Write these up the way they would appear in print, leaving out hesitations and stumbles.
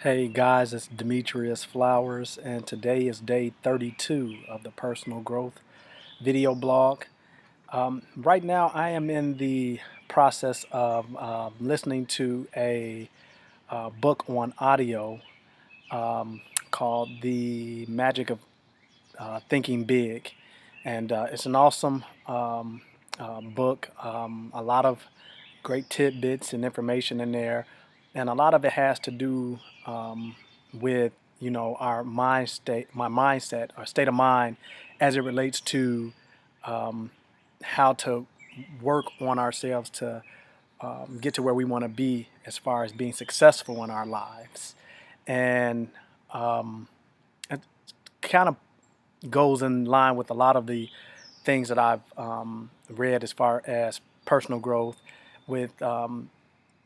Hey guys, it's Demetrius Flowers, and today is day 32 of the Personal Growth video blog. Right now, I am in the process of listening to a book on audio called The Magic of Thinking Big. And it's an awesome book, a lot of great tidbits and information in there. And a lot of it has to do with, our mind state, my mindset, our state of mind as it relates to how to work on ourselves to get to where we want to be as far as being successful in our lives. And it kind of goes in line with a lot of the things that I've read as far as personal growth. With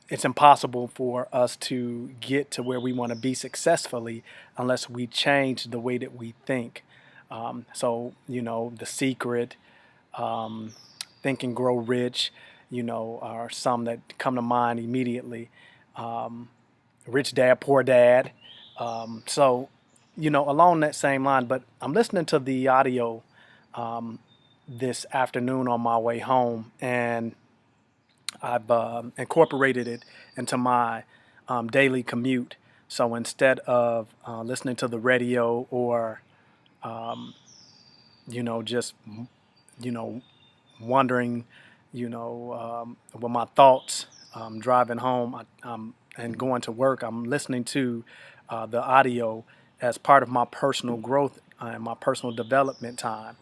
It's impossible for us to get to where we want to be successfully unless we change the way that we think. The secret, um, Think and Grow Rich, are some that come to mind immediately. Um, Rich Dad, Poor Dad. Along that same line, but I'm listening to the audio um, this afternoon on my way home, and I've incorporated it into my daily commute. So instead of listening to the radio or, um, just, you know, wondering, with my thoughts driving home and going to work, I'm listening to the audio as part of my personal growth and my personal development time.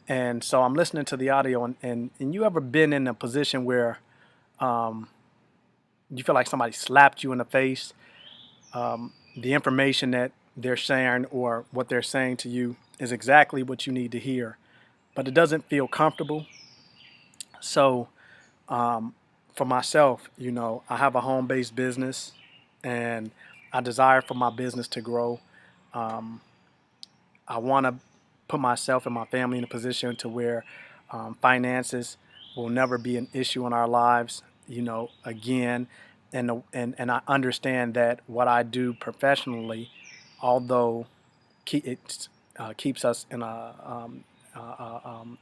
And so I'm listening to the audio, and you ever been in a position where um, you feel like somebody slapped you in the face? The information that they're sharing or what they're saying to you is exactly what you need to hear, but it doesn't feel comfortable. So, um, for myself, I have a home based business and I desire for my business to grow. Um, I want to put myself and my family in a position to where finances will never be an issue in our lives, again. And I understand that what I do professionally, although it keeps us in uh, uh, um,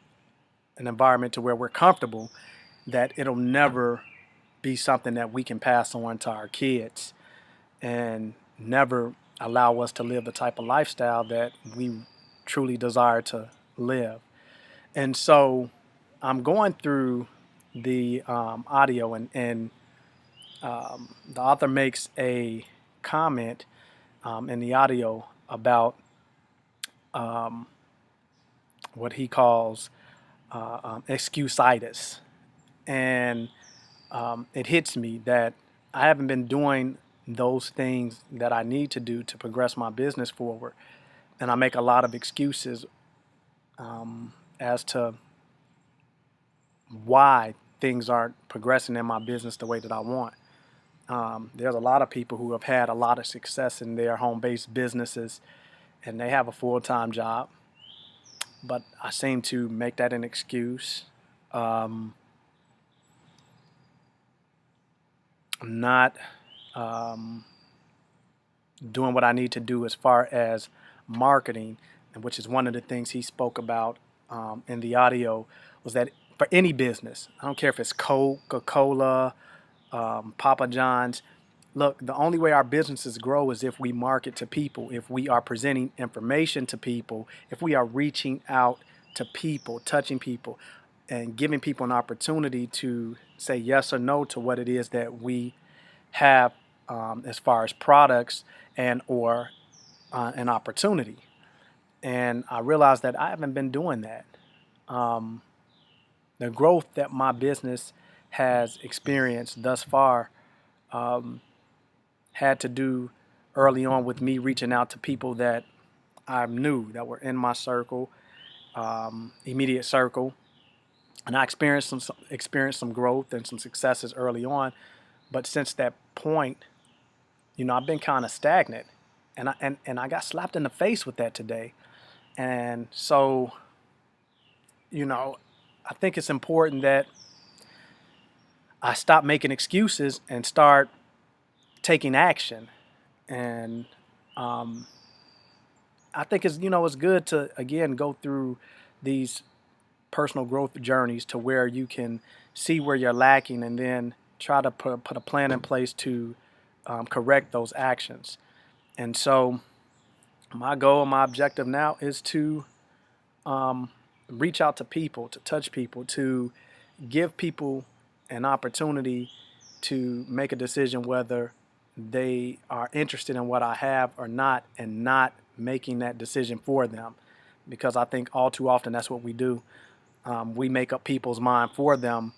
an environment to where we're comfortable, that it'll never be something that we can pass on to our kids and never allow us to live the type of lifestyle that we truly desire to live. And so I'm going through the audio, and the author makes a comment in the audio about um, what he calls excusitis. And it hits me that I haven't been doing those things that I need to do to progress my business forward. And I make a lot of excuses as to why things aren't progressing in my business the way that I want. There's a lot of people who have had a lot of success in their home based businesses and they have a full time job, but I seem to make that an excuse. Um, I'm not um, doing what I need to do as far as marketing, which is one of the things he spoke about in the audio, was that for any business, I don't care if it's Coca-Cola, Papa John's, look, the only way our businesses grow is if we market to people, if we are presenting information to people, if we are reaching out to people, touching people, and giving people an opportunity to say yes or no to what it is that we have as far as products and or an opportunity. And I realized that I haven't been doing that. Um, the growth that my business has experienced thus far um, had to do early on with me reaching out to people that I knew that were in my circle, immediate circle, and I experienced some growth and some successes early on. But since that point, I've been kind of stagnant, and I got slapped in the face with that today. And so, you know, I think it's important that I stop making excuses and start taking action. And I think it's good to again go through these personal growth journeys to where you can see where you're lacking and then try to put a plan in place to correct those actions. And so my goal, my objective now is to reach out to people, to touch people, to give people an opportunity to make a decision whether they are interested in what I have or not, and not making that decision for them. Because I think all too often that's what we do. We make up people's mind for them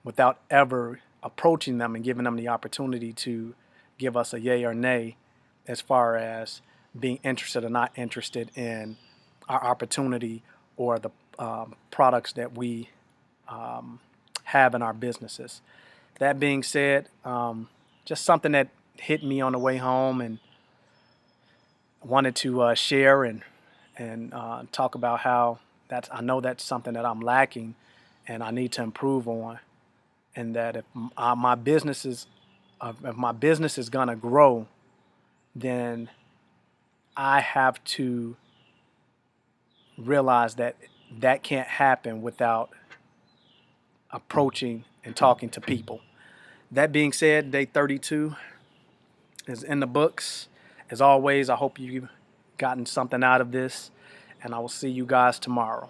without ever approaching them and giving them the opportunity to give us a yay or nay as far as being interested or not interested in our opportunity or the products that we have in our businesses. That being said, just something that hit me on the way home and wanted to share and talk about how I know that's something that I'm lacking and I need to improve on, and that if my business is gonna grow, then I have to realize that that can't happen without approaching and talking to people. That being said, day 32 is in the books. As always, I hope you've gotten something out of this, and I will see you guys tomorrow.